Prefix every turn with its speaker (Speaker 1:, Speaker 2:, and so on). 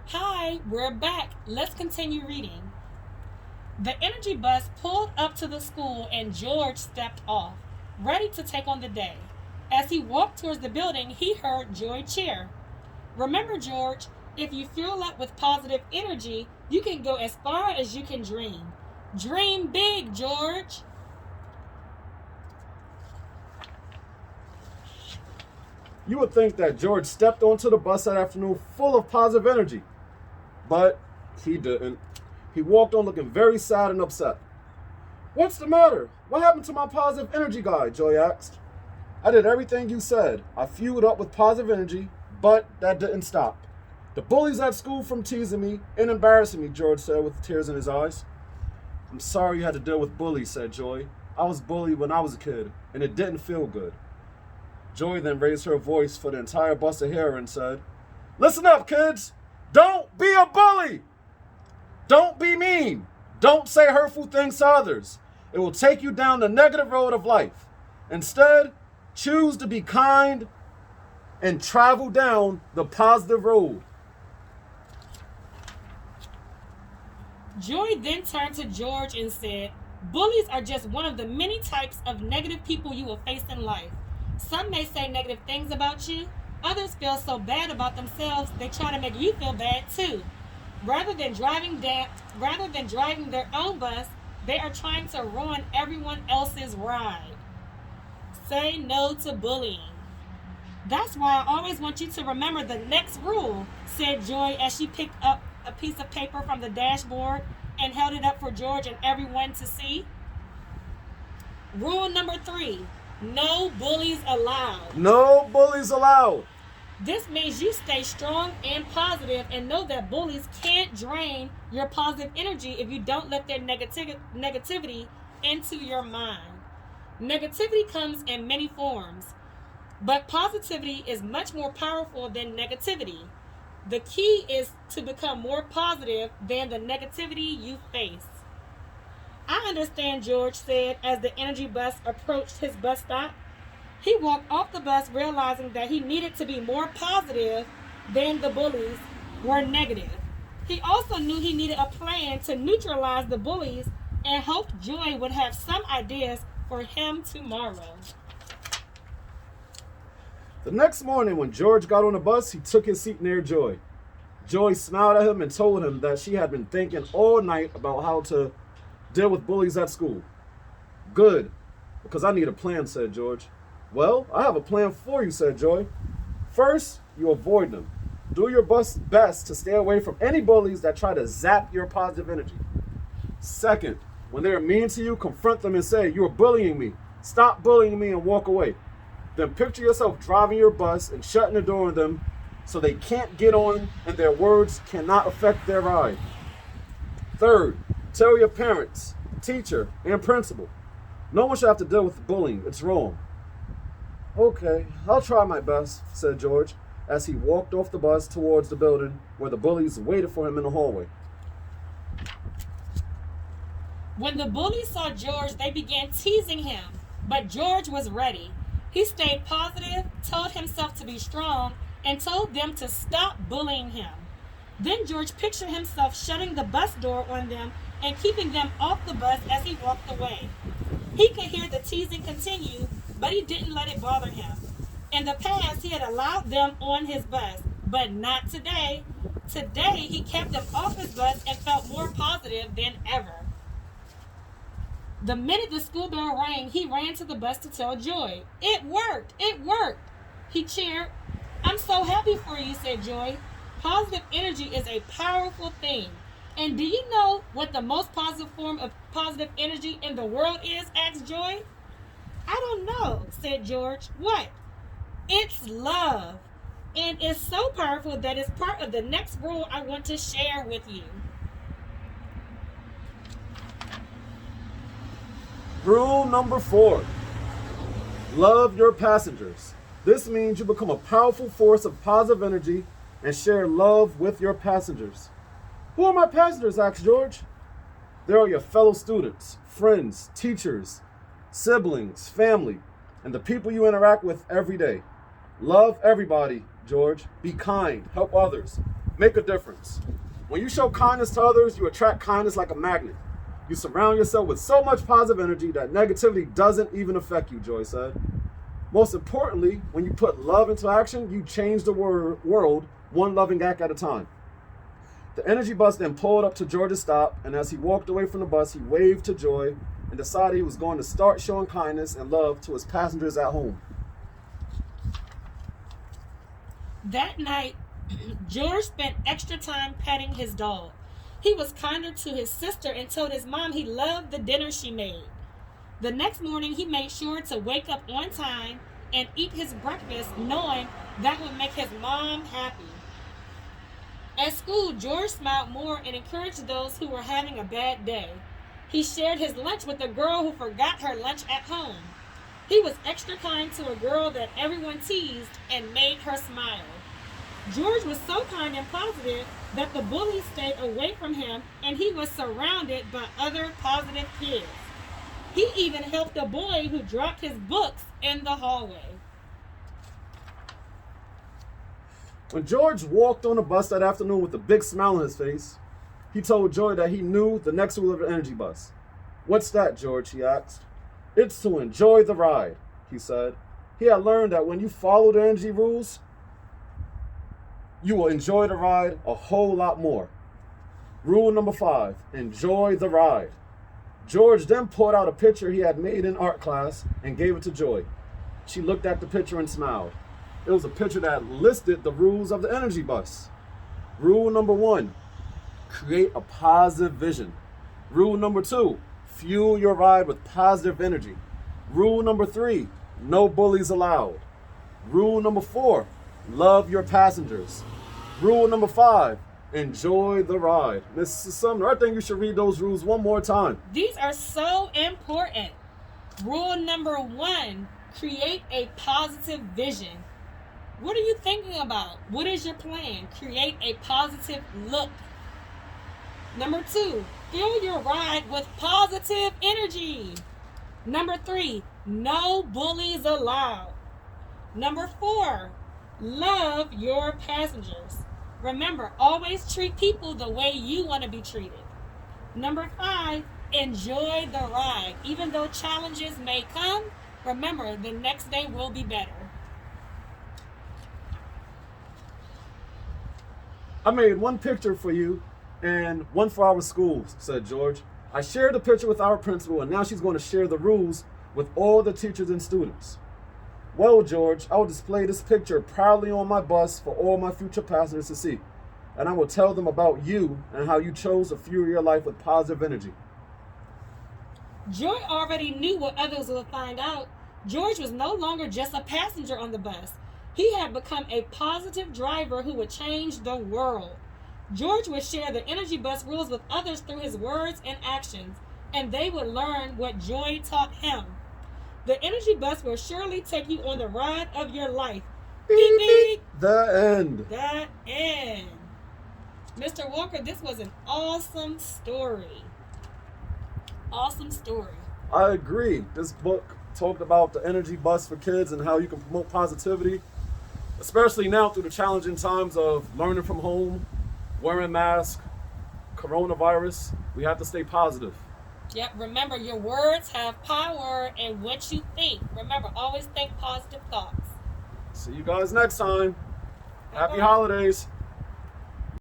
Speaker 1: Hi, we're back. Let's continue reading. The energy bus pulled up to the school and George stepped off, ready to take on the day. As he walked towards the building, he heard Joy cheer. Remember, George, if you fuel up with positive energy, you can go as far as you can dream. Dream big, George.
Speaker 2: You would think that George stepped onto the bus that afternoon full of positive energy, but he didn't. He walked on looking very sad and upset. What's the matter? What happened to my positive energy guy? Joy asked. I did everything you said. I fueled up with positive energy, but that didn't stop. The bullies at school from teasing me and embarrassing me, George said with tears in his eyes. I'm sorry you had to deal with bullies, said Joy. I was bullied when I was a kid, and it didn't feel good. Joy then raised her voice for the entire bus to hear and said, Listen up, kids! Don't be a bully! Don't be mean! Don't say hurtful things to others. It will take you down the negative road of life. Instead, choose to be kind and travel down the positive road.
Speaker 1: Joy then turned to George and said, Bullies are just one of the many types of negative people you will face in life. Some may say negative things about you. Others feel so bad about themselves they try to make you feel bad too. Rather than driving their own bus, they are trying to ruin everyone else's ride. Say no to bullying. That's why I always want you to remember the next rule, said Joy as she picked up a piece of paper from the dashboard and held it up for George and everyone to see. Rule number 3. No bullies allowed.
Speaker 2: No bullies allowed.
Speaker 1: This means you stay strong and positive and know that bullies can't drain your positive energy if you don't let their negativity into your mind. Negativity comes in many forms, but positivity is much more powerful than negativity. The key is to become more positive than the negativity you face. I understand, George said as the energy bus approached his bus stop. He walked off the bus realizing that he needed to be more positive than the bullies were negative. He also knew he needed a plan to neutralize the bullies and hoped Joy would have some ideas for him tomorrow.
Speaker 2: The next morning, when George got on the bus, he took his seat near Joy. Joy smiled at him and told him that she had been thinking all night about how to deal with bullies at school. Good, because I need a plan, said George. Well, I have a plan for you, said Joy. First, you avoid them. Do your best to stay away from any bullies that try to zap your positive energy. Second, when they are mean to you, confront them and say, You are bullying me. Stop bullying me and walk away. Then picture yourself driving your bus and shutting the door on them so they can't get on and their words cannot affect their ride. Third, tell your parents, teacher, and principal. No one should have to deal with bullying. It's wrong. Okay, I'll try my best, said George as he walked off the bus towards the building where the bullies waited for him in the hallway.
Speaker 1: When the bullies saw George, they began teasing him, but George was ready. He stayed positive, told himself to be strong, and told them to stop bullying him. Then George pictured himself shutting the bus door on them and keeping them off the bus as he walked away. He could hear the teasing continue, but he didn't let it bother him. In the past, he had allowed them on his bus, but not today. Today, he kept them off his bus and felt more positive than ever. The minute the school bell rang, he ran to the bus to tell Joy. It worked! It worked! He cheered. I'm so happy for you, said Joy. Positive energy is a powerful thing. And do you know what the most positive form of positive energy in the world is? Asked Joy. I don't know, said George. What? It's love. And it's so powerful that it's part of the next rule I want to share with you.
Speaker 2: Rule number 4. Love your passengers. This means you become a powerful force of positive energy and share love with your passengers. Who are my passengers? Asked George. They are your fellow students, friends, teachers, siblings, family, and the people you interact with every day. Love everybody, George. Be kind. Help others. Make a difference. When you show kindness to others, you attract kindness like a magnet. You surround yourself with so much positive energy that negativity doesn't even affect you, Joy said. Most importantly, when you put love into action, you change the world one loving act at a time. The energy bus then pulled up to George's stop, and as he walked away from the bus, he waved to Joy and decided he was going to start showing kindness and love to his passengers at home.
Speaker 1: That night, George spent extra time petting his dog. He was kinder to his sister and told his mom he loved the dinner she made. The next morning, he made sure to wake up on time and eat his breakfast, knowing that would make his mom happy. At school, George smiled more and encouraged those who were having a bad day. He shared his lunch with a girl who forgot her lunch at home. He was extra kind to a girl that everyone teased and made her smile. George was so kind and positive that the bullies stayed away from him, and he was surrounded by other positive kids. He even helped a boy who dropped his books in the hallway.
Speaker 2: When George walked on the bus that afternoon with a big smile on his face, he told Joy that he knew the next rule of the energy bus. "What's that, George?" he asked. "It's to enjoy the ride," he said. He had learned that when you follow the energy rules, you will enjoy the ride a whole lot more. Rule number 5, enjoy the ride. George then pulled out a picture he had made in art class and gave it to Joy. She looked at the picture and smiled. It was a picture that listed the rules of the energy bus. Rule number 1, create a positive vision. Rule number 2, fuel your ride with positive energy. Rule number 3, no bullies allowed. Rule number 4, love your passengers. Rule number 5, enjoy the ride. Mrs. Sumner, I think you should read those rules one more time.
Speaker 1: These are so important. Rule number 1, create a positive vision. What are you thinking about? What is your plan? Create a positive look. Number 2, fill your ride with positive energy. Number 3, no bullies allowed. Number 4, love your passengers. Remember, always treat people the way you want to be treated. Number 5, enjoy the ride. Even though challenges may come, remember the next day will be better.
Speaker 2: I made one picture for you and one for our schools, said George. I shared the picture with our principal, and now she's going to share the rules with all the teachers and students. Well, George, I will display this picture proudly on my bus for all my future passengers to see. And I will tell them about you and how you chose to fuel your life with positive energy.
Speaker 1: Joy already knew what others would find out. George was no longer just a passenger on the bus. He had become a positive driver who would change the world. George would share the energy bus rules with others through his words and actions, and they would learn what Joy taught him. The energy bus will surely take you on the ride of your life. Beep, beep.
Speaker 2: The end.
Speaker 1: The end. Mr. Walker, this was an awesome story. Awesome story.
Speaker 2: I agree. This book talked about the energy bus for kids and how you can promote positivity, especially now through the challenging times of learning from home, wearing masks, coronavirus. We have to stay positive.
Speaker 1: Yep, remember your words have power in what you think. Remember, always think positive thoughts.
Speaker 2: See you guys next time.
Speaker 1: Bye-bye.
Speaker 2: Happy holidays.